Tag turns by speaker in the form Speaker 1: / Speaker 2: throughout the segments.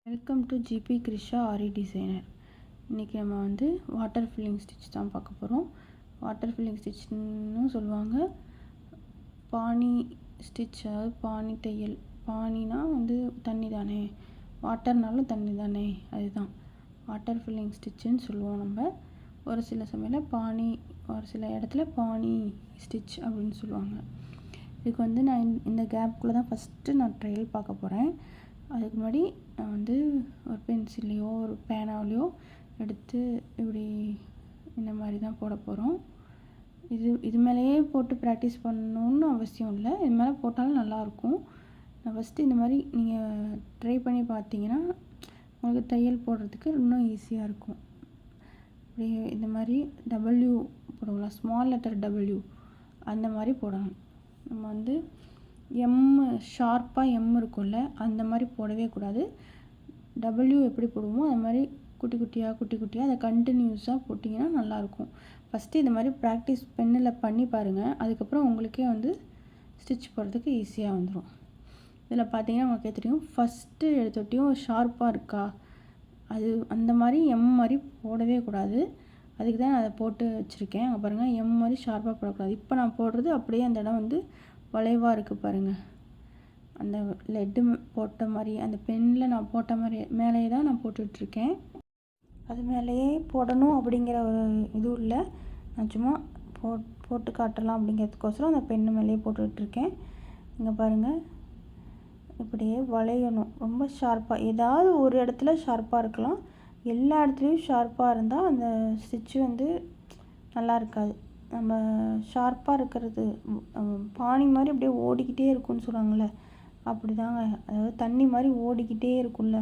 Speaker 1: Welcome to GB Krisha aari designer. இன்றைக்கி நம்ம வந்து வாட்டர் ஃபில்லிங் ஸ்டிச் தான் பார்க்க போகிறோம். வாட்டர் ஃபில்லிங் ஸ்டிச்னு சொல்லுவாங்க. பானி ஸ்டிச், அதாவது பானி தையல். பானினா வந்து தண்ணி தானே, வாட்டர்னாலும் தண்ணி தானே, அதுதான் வாட்டர் ஃபில்லிங் ஸ்டிச்சுன்னு சொல்லுவோம் நம்ம. ஒரு சில சமயம் பானி, ஒரு சில இடத்துல பானி ஸ்டிச் அப்படின்னு சொல்லுவாங்க. இதுக்கு வந்து நான் இந்த கேப்புக்குள்ளே தான் ஃபஸ்ட்டு நான் ட்ரையல் பார்க்க போகிறேன். அதுக்கு முன்னாடி நான் வந்து ஒரு பென்சில்லையோ ஒரு பேனாவிலையோ எடுத்து இப்படி இந்த மாதிரி தான் போட போகிறோம். இது மேலேயே போட்டு ப்ராக்டிஸ் பண்ணணுன்னு அவசியம் இல்லை, இது மேலே போட்டாலும் நல்லாயிருக்கும். நான் ஃபஸ்ட்டு இந்த மாதிரி நீங்கள் ட்ரை பண்ணி பார்த்தீங்கன்னா உங்களுக்கு தையல் போடுறதுக்கு இன்னும் ஈஸியாக இருக்கும். இப்படி இந்த மாதிரி டபிள்யூ போடுவோம்ல, ஸ்மால் லெட்டர் டபிள்யூ, அந்த மாதிரி போடணும். நம்ம வந்து ஷார்ப்பாக எம் இருக்கும்ல, அந்த மாதிரி போடவே கூடாது. டபிள்யூ எப்படி போடுவோமோ அது மாதிரி குட்டி குட்டியாக அதை கண்டினியூஸாக போட்டிங்கன்னா நல்லாயிருக்கும். ஃபஸ்ட்டு இந்த மாதிரி ப்ராக்டிஸ் பென்னில் பண்ணி பாருங்கள். அதுக்கப்புறம் உங்களுக்கே வந்து ஸ்டிச் போடுறதுக்கு ஈஸியாக வந்துடும். இதில் பார்த்தீங்கன்னா உங்களுக்கே தெரியும், ஃபஸ்ட்டு எடுத்துகிட்டையும் ஷார்ப்பாக இருக்கா, அது அந்த மாதிரி எம் மாதிரி போடவே கூடாது. அதுக்கு தான் அதை போட்டு வச்சுருக்கேன். அங்கே பாருங்கள், எம் மாதிரி ஷார்ப்பாக போடக்கூடாது. இப்போ நான் போடுறது அப்படியே அந்த இடம் வந்து வளைவாக இருக்குது பாருங்கள். அந்த லெட்டு போட்ட மாதிரி, அந்த பென்னில் நான் போட்ட மாதிரி மேலேயே தான் நான் போட்டுட்ருக்கேன். அது மேலேயே போடணும் அப்படிங்கிற ஒரு இதுவும் இல்லை, நான் சும்மா போட்டு காட்டலாம் அப்படிங்கிறதுக்கோசரம் அந்த பென்னு மேலேயே போட்டுட்ருக்கேன். இங்கே பாருங்கள், இப்படியே வளையணும் ரொம்ப ஷார்ப்பாக. ஏதாவது ஒரு இடத்துல ஷார்ப்பாக இருக்கலாம், எல்லா இடத்துலையும் ஷார்ப்பாக இருந்தால் அந்த ஸ்டிச்சு வந்து நல்லா இருக்காது. நம்ம ஷார்ப்பாக இருக்கிறது பானி மாதிரி அப்படியே ஓடிக்கிட்டே இருக்கும்னு சொல்லுவாங்கள்ல, அப்படி தாங்க. அதாவது தண்ணி மாதிரி ஓடிக்கிட்டே இருக்கும்ல,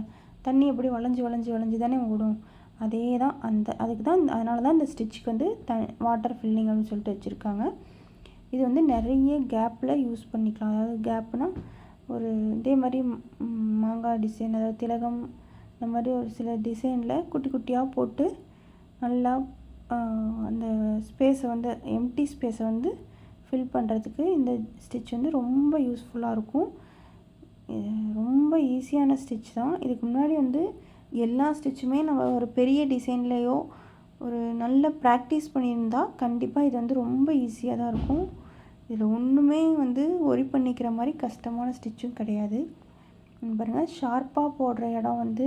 Speaker 1: தண்ணி எப்படி வளைஞ்சி தானே ஓடும், அதே தான். அதுக்கு தான், அதனால தான் இந்த ஸ்டிச்சுக்கு வந்து வாட்டர் ஃபில்லிங் அப்படின்னு சொல்லிட்டு வச்சுருக்காங்க. இது வந்து நிறைய கேப்பில் யூஸ் பண்ணிக்கலாம். அதாவது கேப்புனால் ஒரு இதே மாதிரி மாங்காய் டிசைன், அதாவது திலகம், இந்த மாதிரி ஒரு சில டிசைனில் குட்டி குட்டியாக போட்டு நல்லா அந்த ஸ்பேஸை வந்து எம்டி ஸ்பேஸை வந்து ஃபில் பண்ணுறதுக்கு இந்த ஸ்டிச் வந்து ரொம்ப யூஸ்ஃபுல்லாக இருக்கும். ரொம்ப ஈஸியான ஸ்டிச் தான். இதுக்கு முன்னாடி வந்து எல்லா ஸ்டிச்சுமே நம்ம ஒரு பெரிய டிசைன்லேயோ ஒரு நல்ல ப்ராக்டிஸ் பண்ணியிருந்தால் கண்டிப்பாக இது வந்து ரொம்ப ஈஸியாக தான் இருக்கும். இதில் ஒன்றுமே வந்து ஒரி பண்ணிக்கிற மாதிரி கஷ்டமான ஸ்டிச்சும் கிடையாது. பாருங்கள், ஷார்ப்பாக போடுற இடம் வந்து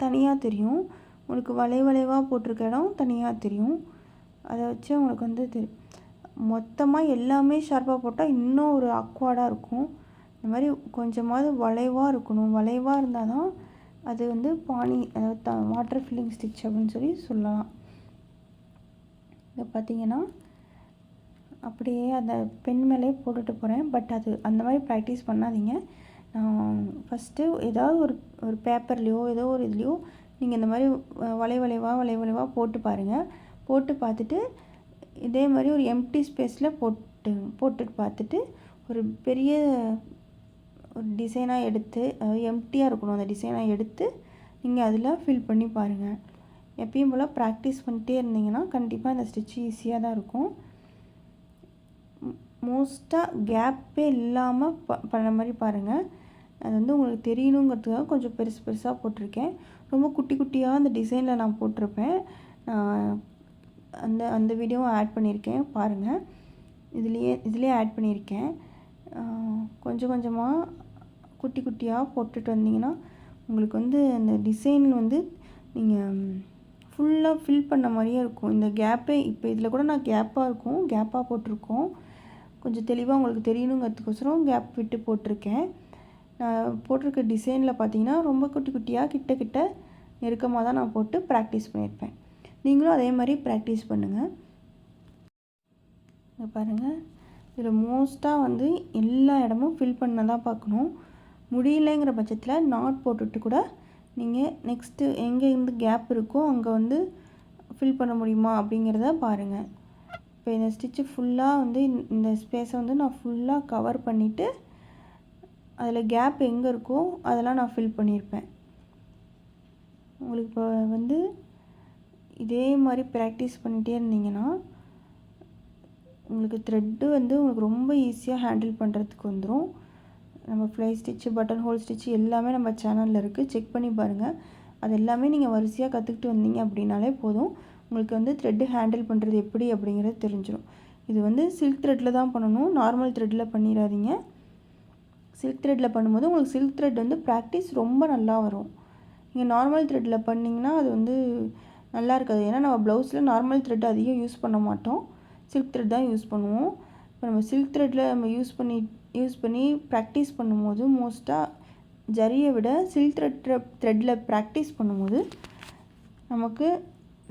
Speaker 1: தனியாக தெரியும், உங்களுக்கு வளைவாக போட்டிருக்க இடம் தனியாக தெரியும். அதை வச்சு உங்களுக்கு வந்து மொத்தமாக எல்லாமே ஷார்ப்பாக போட்டால் இன்னும் ஒரு ஆக்வர்டாக இருக்கும். இந்த மாதிரி கொஞ்சமாவது வளைவாக இருக்கணும். வளைவாக இருந்தால் தான் அது வந்து பானி, அதாவது வாட்டர் ஃபில்லிங் ஸ்டிச் அப்படின்னு சொல்லலாம். இதை பார்த்தீங்கன்னா அப்படியே அந்த பென் மேலே போட்டுட்டு போகிறேன். பட் அது அந்த மாதிரி ப்ராக்டிஸ் பண்ணாதீங்க. நான் ஃபஸ்ட்டு ஏதாவது ஒரு பேப்பர்லேயோ ஏதோ ஒரு இதுலேயோ நீங்கள் இந்த மாதிரி வளைவாக போட்டு பாருங்கள். போட்டு பார்த்துட்டு இதே மாதிரி ஒரு எம்டி ஸ்பேஸில் போட்டுட்டு பார்த்துட்டு ஒரு பெரிய ஒரு டிசைனாக எடுத்து, எம்டியாக இருக்கணும் அந்த டிசைனாக எடுத்து நீங்கள் அதில் ஃபில் பண்ணி பாருங்கள். எப்பயும் போல் ப்ராக்டிஸ் பண்ணிட்டே இருந்தீங்கன்னா கண்டிப்பாக அந்த ஸ்டிச் ஈஸியாக தான் இருக்கும். மோஸ்ட்டாக கேப்பே இல்லாமல் பண்ண மாதிரி பாருங்கள். அது வந்து உங்களுக்கு தெரியணுங்கிறதுக்காக கொஞ்சம் பெருசாக போட்டிருக்கேன். ரொம்ப குட்டியாக அந்த டிசைனில் நான் போட்டிருப்பேன். அந்த வீடியோவும் ஆட் பண்ணியிருக்கேன் பாருங்கள். இதுலேயே ஆட் பண்ணியிருக்கேன். கொஞ்சமாக குட்டியாக போட்டுட்டு வந்தீங்கன்னா உங்களுக்கு வந்து அந்த டிசைன் வந்து நீங்கள் ஃபுல்லாக ஃபில் பண்ண மாதிரியே இருக்கும். இந்த கேப்பே இப்போ இதில் கூட நான் கேப்பாக போட்டிருக்கோம். கொஞ்சம் தெளிவாக உங்களுக்கு தெரியணுங்கிறதுக்கோசரம் கேப் விட்டு போட்டிருக்கேன். நான் போட்டிருக்க டிசைனில் பார்த்தீங்கன்னா ரொம்ப குட்டியாக கிட்ட நெருக்கமாக தான் நான் போட்டு ப்ராக்டிஸ் பண்ணியிருப்பேன். நீங்களும் அதே மாதிரி ப்ராக்டிஸ் பண்ணுங்கள். இங்கே பாருங்கள், இதில் மோஸ்ட்டாக வந்து எல்லா இடமும் ஃபில் பண்ண தான் பார்க்கணும். முடியலைங்கிற பட்சத்தில் நாட் போட்டுட்டு கூட நீங்கள் நெக்ஸ்ட்டு எங்கே இருந்து கேப் இருக்கோ அங்கே வந்து ஃபில் பண்ண முடியுமா அப்படிங்கிறத பாருங்கள். இப்போ இந்த ஸ்டிச்சு ஃபுல்லாக வந்து இந்த ஸ்பேஸை வந்து நான் ஃபுல்லாக கவர் பண்ணிவிட்டு அதில் கேப் எங்கே இருக்கோ அதெல்லாம் நான் ஃபில் பண்ணியிருப்பேன். உங்களுக்கு இப்போ வந்து இதே மாதிரி ப்ராக்டிஸ் பண்ணிகிட்டே இருந்தீங்கன்னா உங்களுக்கு த்ரெட்டு வந்து உங்களுக்கு ரொம்ப ஈஸியாக ஹேண்டில் பண்ணுறதுக்கு வந்துடும். நம்ம fly stitch, button whole stitch எல்லாமே நம்ம சேனலில் இருக்குது. செக் பண்ணி பாருங்கள். அது எல்லாமே நீங்கள் வரிசையாக கற்றுக்கிட்டு வந்தீங்க அப்படின்னாலே போதும். உங்களுக்கு வந்து த்ரெட்டு ஹேண்டில் பண்ணுறது எப்படி அப்படிங்கிறது தெரிஞ்சிடும். இது வந்து சில்க் த்ரெட்டில் தான் பண்ணணும், நார்மல் த்ரெட்டில் பண்ணிடாதீங்க. சில்க் த்ரெட்டில் பண்ணும்போது உங்களுக்கு சில்க் த்ரெட் வந்து ப்ராக்டிஸ் ரொம்ப நல்லா வரும். நீங்கள் நார்மல் த்ரெட்டில் பண்ணிங்கன்னா அது வந்து நல்லா இருக்காது. ஏன்னா நம்ம ப்ளவுஸில் நார்மல் த்ரெட் அதிகம் யூஸ் பண்ண மாட்டோம், சில்க் த்ரெட் தான் யூஸ் பண்ணுவோம். இப்போ நம்ம சில்க் த்ரெட்டில் நம்ம யூஸ் பண்ணி ப்ராக்டிஸ் பண்ணும்போது மோஸ்ட்டாக ஜரியை விட சில்க் த்ரெட்டில் ப்ராக்டிஸ் பண்ணும்போது நமக்கு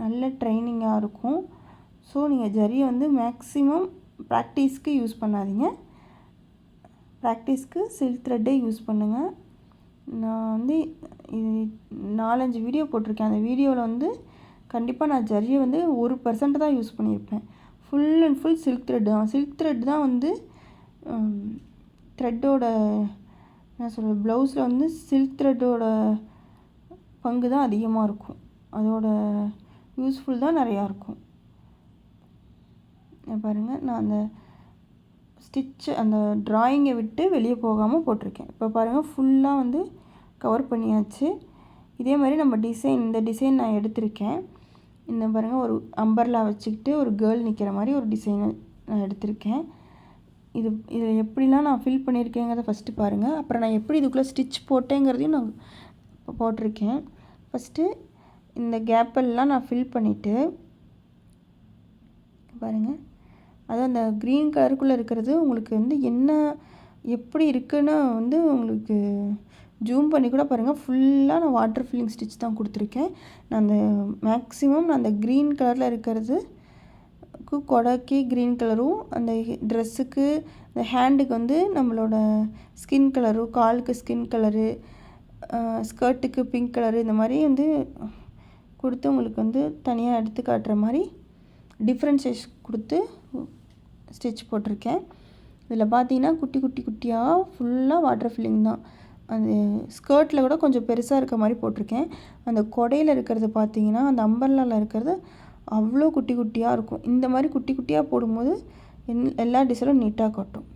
Speaker 1: நல்ல ட்ரைனிங்காக இருக்கும். ஸோ நீங்கள் ஜரியை வந்து மேக்ஸிமம் ப்ராக்டிஸ்க்கு யூஸ் பண்ணாதீங்க, ப்ராக்டிஸ்க்கு சில்க் த்ரெட்டே யூஸ் பண்ணுங்கள். நான் வந்து 4-5 வீடியோ போட்டிருக்கேன். அந்த வீடியோவில் வந்து கண்டிப்பாக நான் ஜரியை வந்து 1% தான் யூஸ் பண்ணியிருப்பேன். Full and full silk thread தான். சில்க் த்ரெட் தான் வந்து த்ரெட்டோட என்ன சொல்கிறது, ப்ளவுஸில் வந்து சில்க் த்ரெட்டோட பங்கு தான் அதிகமாக இருக்கும். அதோட யூஸ்ஃபுல் தான் நிறையா இருக்கும். பாருங்கள், நான் அந்த ஸ்டிச்சு அந்த ட்ராயிங்கை விட்டு வெளியே போகாமல் போட்டிருக்கேன். இப்போ பாருங்கள், ஃபுல்லாக வந்து கவர் பண்ணியாச்சு. இதே மாதிரி நம்ம இந்த டிசைன் நான் எடுத்திருக்கேன். இந்த பாருங்கள், ஒரு அம்பர்லா வச்சுக்கிட்டு ஒரு கேர்ள் நிற்கிற மாதிரி ஒரு டிசைனை நான் எடுத்திருக்கேன். இதில் எப்படிலாம் நான் ஃபில் பண்ணியிருக்கேங்கிறத ஃபஸ்ட்டு பாருங்கள். அப்புறம் நான் எப்படி இதுக்குள்ளே ஸ்டிச் போட்டேங்கிறதையும் நான் போட்டிருக்கேன். ஃபஸ்ட்டு இந்த கேப்பெல்லாம் நான் ஃபில் பண்ணிவிட்டு பாருங்கள், அதுவும் அந்த க்ரீன் கலருக்குள்ளே இருக்கிறது உங்களுக்கு வந்து எப்படி இருக்குன்னு வந்து உங்களுக்கு ஜூம் பண்ணி கூட பாருங்கள். ஃபுல்லாக நான் வாட்டர் ஃபில்லிங் ஸ்டிச் தான் கொடுத்துருக்கேன். நான் மேக்ஸிமம் நான் அந்த க்ரீன் கலரில் இருக்கிறது கொடைக்கு க்ரீன் கலரும், அந்த ட்ரெஸ்ஸுக்கு இந்த ஹேண்டுக்கு வந்து நம்மளோட ஸ்கின் கலரும், காலுக்கு ஸ்கின் கலரு, ஸ்கர்ட்டுக்கு பிங்க் கலரு, இந்த மாதிரி வந்து கொடுத்து உங்களுக்கு வந்து தனியாக எடுத்து காட்டுற மாதிரி டிஃப்ரென்ஷியேஷன் கொடுத்து ஸ்டிச் போட்டிருக்கேன். இதில் பார்த்தீங்கன்னா குட்டியாக ஃபுல்லாக வாட்டர் ஃபில்லிங் தான். அந்த ஸ்கர்ட்டில் கூட கொஞ்சம் பெருசாக இருக்க மாதிரி போட்டிருக்கேன். அந்த கொடையில் இருக்கிறது பார்த்தீங்கன்னா, அந்த அம்பர்லாவில் இருக்கிறது அவ்வளோ குட்டியாக இருக்கும். இந்த மாதிரி குட்டியாக போடும்போது எல்லா டிசைனும் நீட்டாக காட்டும்.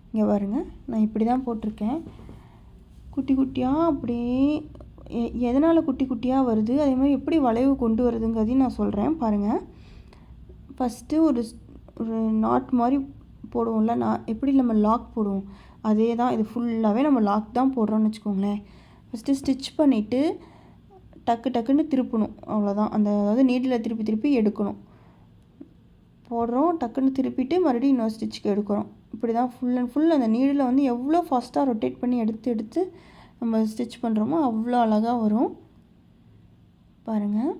Speaker 1: இங்கே பாருங்கள், நான் இப்படி தான் போட்டிருக்கேன். குட்டியாக அப்படியே எதனால் குட்டியாக வருது, அதே மாதிரி எப்படி வளைவு கொண்டு வருதுங்கிறதையும் நான் சொல்கிறேன் பாருங்கள். ஃபஸ்ட்டு ஒரு நாட் மாதிரி போடுவோம்ல, எப்படி நம்ம லாக் போடுவோம் அதே தான். இது ஃபுல்லாகவே நம்ம லாக் தான் போடுறோன்னு வச்சுக்கோங்களேன். ஃபஸ்ட்டு ஸ்டிச் பண்ணிவிட்டு டக்குன்னு திருப்பணும், அவ்வளோதான். அதாவது நீடில் திருப்பி எடுக்கணும். போடுறோம், டக்குன்னு திருப்பிட்டு மறுபடியும் இன்னொரு ஸ்டிச்சுக்கு எடுக்கிறோம். இப்படி தான் ஃபுல் அண்ட் ஃபுல் அந்த நீடில் வந்து எவ்வளோ ஃபாஸ்ட்டாக ரொட்டேட் பண்ணி எடுத்து நம்ம ஸ்டிச் பண்ணுறோமோ அவ்வளோ அழகாக வரும். பாருங்கள்,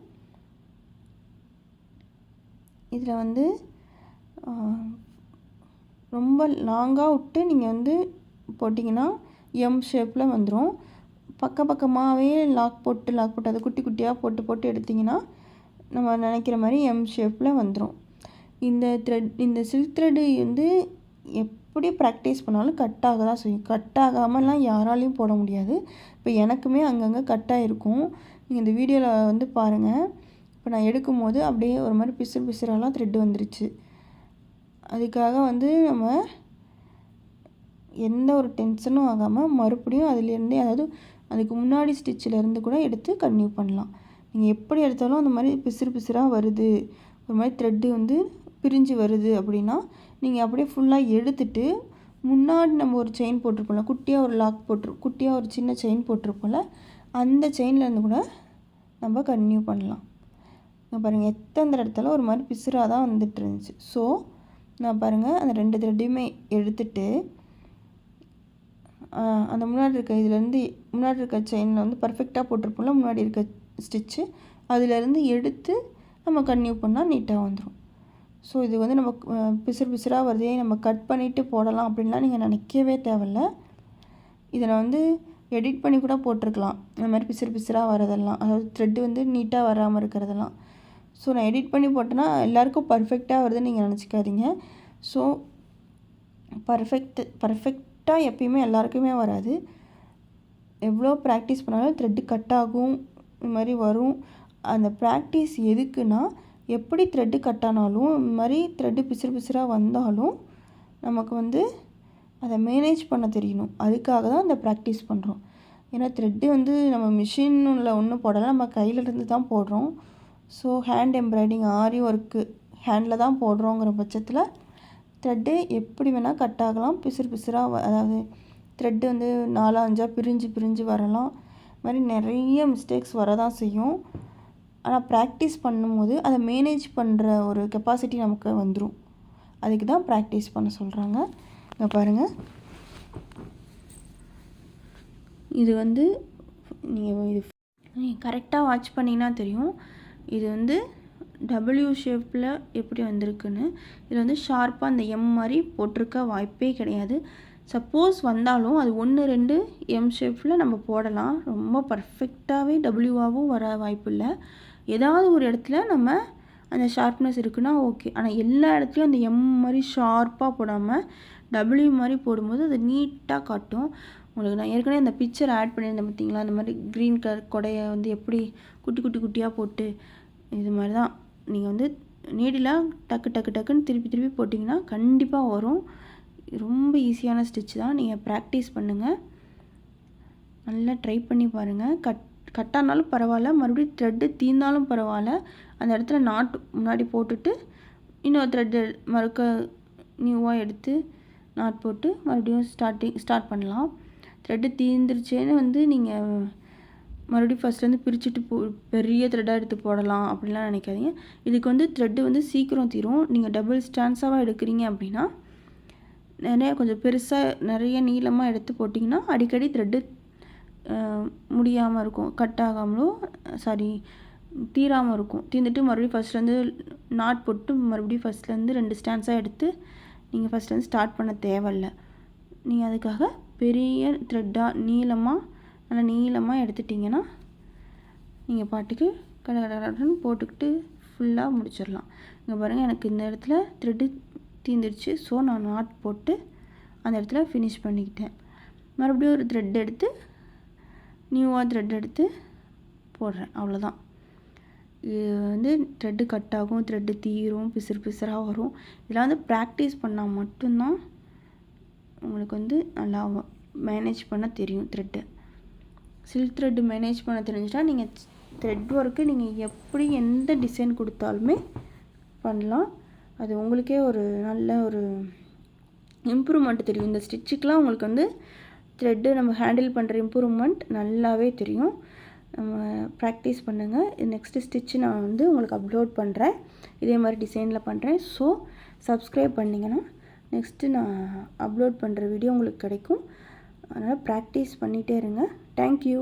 Speaker 1: இதில் வந்து ரொம்ப லாங்காக விட்டு நீங்கள் வந்து போட்டிங்கன்னா எம் ஷேப்பில் வந்துடும். பக்கமாகவே லாக் போட்டு அதை குட்டியாக போட்டு எடுத்திங்கன்னா நம்ம நினைக்கிற மாதிரி எம் ஷேப்பில் வந்துடும். இந்த சில்க் த்ரெட்டு வந்து எப்படி ப்ராக்டிஸ் பண்ணாலும் கட் ஆக தான் செய்யும். கட் ஆகாமலாம் யாராலையும் போட முடியாது. இப்போ எனக்குமே அங்கங்கே கட்டாக இருக்கும். நீங்கள் இந்த வீடியோவில் வந்து பாருங்கள். இப்போ நான் எடுக்கும்போது அப்படியே ஒரு மாதிரி பிசுறாலாம் த்ரெட்டு வந்துருச்சு. அதுக்காக வந்து நம்ம எந்த ஒரு டென்ஷனும் ஆகாமல் மறுபடியும் அதுலேருந்தே, அதாவது அதுக்கு முன்னாடி ஸ்டிச்சிலேருந்து கூட எடுத்து கன்டினியூ பண்ணலாம். நீங்கள் எப்படி எடுத்தாலும் அந்த மாதிரி பிசுறாக வருது, ஒரு மாதிரி த்ரெட்டு வந்து பிரிஞ்சு வருது அப்படின்னா நீங்கள் அப்படியே ஃபுல்லாக எடுத்துட்டு முன்னாடி நம்ம ஒரு செயின் போட்டிருப்போம்ல, குட்டியாக ஒரு சின்ன செயின் போட்டிருப்போம்ல, அந்த செயின்லேருந்து கூட நம்ம கன்டினியூ பண்ணலாம். நான் பாருங்கள், எத்தனை இடத்துல ஒரு மாதிரி பிசுறாக தான் வந்துட்டு இருந்துச்சு. ஸோ நான் பாருங்கள், அந்த 2 த்ரெட்டையுமே எடுத்துட்டு அந்த முன்னாடி இருக்க செயினில் வந்து பர்ஃபெக்டாக போட்டிருப்போம்ல முன்னாடி இருக்க ஸ்டிச்சு, அதிலேருந்து எடுத்து நம்ம கன்டினியூ பண்ணால் நீட்டாக வந்துடும். ஸோ இது வந்து நம்ம பிசுறாக வருதே நம்ம கட் பண்ணிவிட்டு போடலாம் அப்படின்லாம் நீங்கள் நினைக்கவே தேவையில்ல. இதை நான் வந்து எடிட் பண்ணி கூட போட்டிருக்கலாம், இந்த மாதிரி பிசுறாக வரதெல்லாம், அதாவது த்ரெட்டு வந்து நீட்டாக வராமல் இருக்கிறதெல்லாம். ஸோ நான் எடிட் பண்ணி போட்டேன்னா எல்லாேருக்கும் பர்ஃபெக்டாக வருதுன்னு நீங்கள் நினச்சிக்காதீங்க. ஸோ பர்ஃபெக்டாக எப்பயுமே எல்லாருக்குமே வராது. எவ்வளோ ப்ராக்டிஸ் பண்ணாலும் த்ரெட்டு கட் ஆகும், இது மாதிரி வரும். அந்த ப்ராக்டிஸ் எதுக்குன்னா, எப்படி த்ரெட்டு கட் ஆனாலும் இந்த மாதிரி த்ரெட்டு பிசுறாக வந்தாலும் நமக்கு வந்து அதை மேனேஜ் பண்ண தெரியணும். அதுக்காக தான் இந்த ப்ராக்டிஸ் பண்ணுறோம். ஏன்னா த்ரெட்டு வந்து நம்ம மிஷினில் ஒன்றும் போடலை, நம்ம கையிலேருந்து தான் போடுறோம். ஸோ ஹேண்ட் எம்ப்ராய்டிங் ஆரி ஒர்க்கு ஹேண்டில் தான் போடுறோங்கிற பட்சத்தில் த்ரெட்டு எப்படி வேணால் கட் ஆகலாம். பிசுறாக அதாவது த்ரெட்டு வந்து 4-5 பிரிஞ்சு வரலாம். இது மாதிரி நிறைய மிஸ்டேக்ஸ் வரதான் செய்யும். ஆனால் ப்ராக்டிஸ் பண்ணும்போது அதை மேனேஜ் பண்ணுற ஒரு கெப்பாசிட்டி நமக்கு வந்துடும். அதுக்கு தான் ப்ராக்டிஸ் பண்ண சொல்கிறாங்க. இங்கே பாருங்கள், இது வந்து நீங்கள் கரெக்டாக வாட்ச் பண்ணிங்கன்னா தெரியும். இது வந்து டபிள்யூ ஷேப்பில் எப்படி வந்திருக்குன்னு. இதில் வந்து ஷார்ப்பாக அந்த எம் மாதிரி போட்டிருக்க வாய்ப்பே கிடையாது. சப்போஸ் வந்தாலும் அது 1-2 எம் ஷேப்பில் நம்ம போடலாம். ரொம்ப பர்ஃபெக்டாகவே டபிள்யூவாகவும் வர வாய்ப்பு இல்லை. ஏதாவது ஒரு இடத்துல நம்ம அந்த ஷார்ப்னஸ் இருக்குன்னா ஓகே. ஆனால் எல்லா இடத்துலையும் அந்த எம் மாதிரி ஷார்ப்பாக போடாமல் டபிள்யூ மாதிரி போடும்போது அது நீட்டாக காட்டும். உங்களுக்கு நான் ஏற்கனவே அந்த பிக்சர் ஆட் பண்ணியிருந்தேன் பார்த்தீங்களா, அந்த மாதிரி க்ரீன் கலர் கொடையை வந்து எப்படி குட்டியாக போட்டு இது மாதிரி தான் நீங்கள் வந்து நீடில் டக்குன்னு திருப்பி போட்டிங்கன்னா கண்டிப்பாக வரும். ரொம்ப ஈஸியான ஸ்டிச் தான். நீங்கள் ப்ராக்டிஸ் பண்ணுங்கள், நல்லா ட்ரை பண்ணி பாருங்கள். கட்டானாலும் பரவாயில்ல, மறுபடியும் த்ரெட்டு தீர்ந்தாலும் பரவாயில்ல, அந்த இடத்துல நாட் முன்னாடி போட்டுட்டு இன்னொரு த்ரெட்டு மறுக்க நியூவாக எடுத்து நாட் போட்டு மறுபடியும் ஸ்டார்ட் பண்ணலாம். த்ரெட்டு தீர்ந்துருச்சேன்னு வந்து நீங்கள் மறுபடியும் ஃபஸ்ட்லேருந்து பிரிச்சுட்டு பெரிய த்ரெட்டாக எடுத்து போடலாம் அப்படிலாம் நினைக்காதீங்க. இதுக்கு வந்து த்ரெட்டு வந்து சீக்கிரம் தீரும். நீங்கள் டபுள் ஸ்டான்ஸாக எடுக்கிறீங்க அப்படின்னா கொஞ்சம் பெருசாக நிறைய நீளமாக எடுத்து போட்டிங்கன்னா அடிக்கடி த்ரெட்டு முடியாமல் இருக்கும், கட் ஆகாமலும் தீராமல் இருக்கும். தீர்ந்துட்டு மறுபடியும் ஃபஸ்ட்லேருந்து நாட் போட்டு மறுபடியும் ஃபஸ்ட்லேருந்து 2 ஸ்டான்ஸாக எடுத்து நீங்கள் ஃபஸ்ட்லேருந்து ஸ்டார்ட் பண்ண தேவையில்லை. நீங்கள் அதுக்காக பெரிய த்ரெட்டாக நல்லா நீளமாக எடுத்துட்டிங்கன்னா நீங்கள் பாட்டுக்கு கடன்னு போட்டுக்கிட்டு ஃபுல்லாக முடிச்சிடலாம். இங்கே பாருங்கள், எனக்கு இந்த இடத்துல த்ரெட்டு தீர்ந்துடுச்சு. ஸோ நான் நாட் போட்டு அந்த இடத்துல ஃபினிஷ் பண்ணிக்கிட்டேன். மறுபடியும் ஒரு த்ரெட் எடுத்து நியூவாக த்ரெட் எடுத்து போடுறேன், அவ்வளோதான். இது வந்து த்ரெட்டு கட் ஆகும், த்ரெட்டு தீரும், பிசுறாக வரும். இதெல்லாம் வந்து ப்ராக்டிஸ் பண்ணால் மட்டும்தான் உங்களுக்கு வந்து நல்லா மேனேஜ் பண்ண தெரியும். த்ரெட்டு சில்க் த்ரெட்டு மேனேஜ் பண்ண தெரிஞ்சிட்டா நீங்கள் த்ரெட் ஒர்க்கு நீங்கள் எப்படி எந்த டிசைன் கொடுத்தாலுமே பண்ணலாம். அது உங்களுக்கே ஒரு நல்ல ஒரு இம்ப்ரூவ்மெண்ட் தெரியும். இந்த ஸ்டிச்சுக்கெலாம் உங்களுக்கு வந்து த்ரெட்டு நம்ம ஹேண்டில் பண்ணுற இம்ப்ரூவ்மெண்ட் நல்லாவே தெரியும். நம்ம ப்ராக்டிஸ் பண்ணுங்கள். நெக்ஸ்ட்டு ஸ்டிச்சு நான் வந்து உங்களுக்கு அப்லோட் பண்ணுறேன், இதே மாதிரி டிசைனில் பண்ணுறேன். ஸோ சப்ஸ்கிரைப் பண்ணிங்கன்னா நெக்ஸ்ட்டு நான் அப்லோட் பண்ணுற வீடியோ உங்களுக்கு கிடைக்கும். அதனால் ப்ராக்டிஸ் பண்ணிகிட்டே இருங்க. தேங்க்யூ.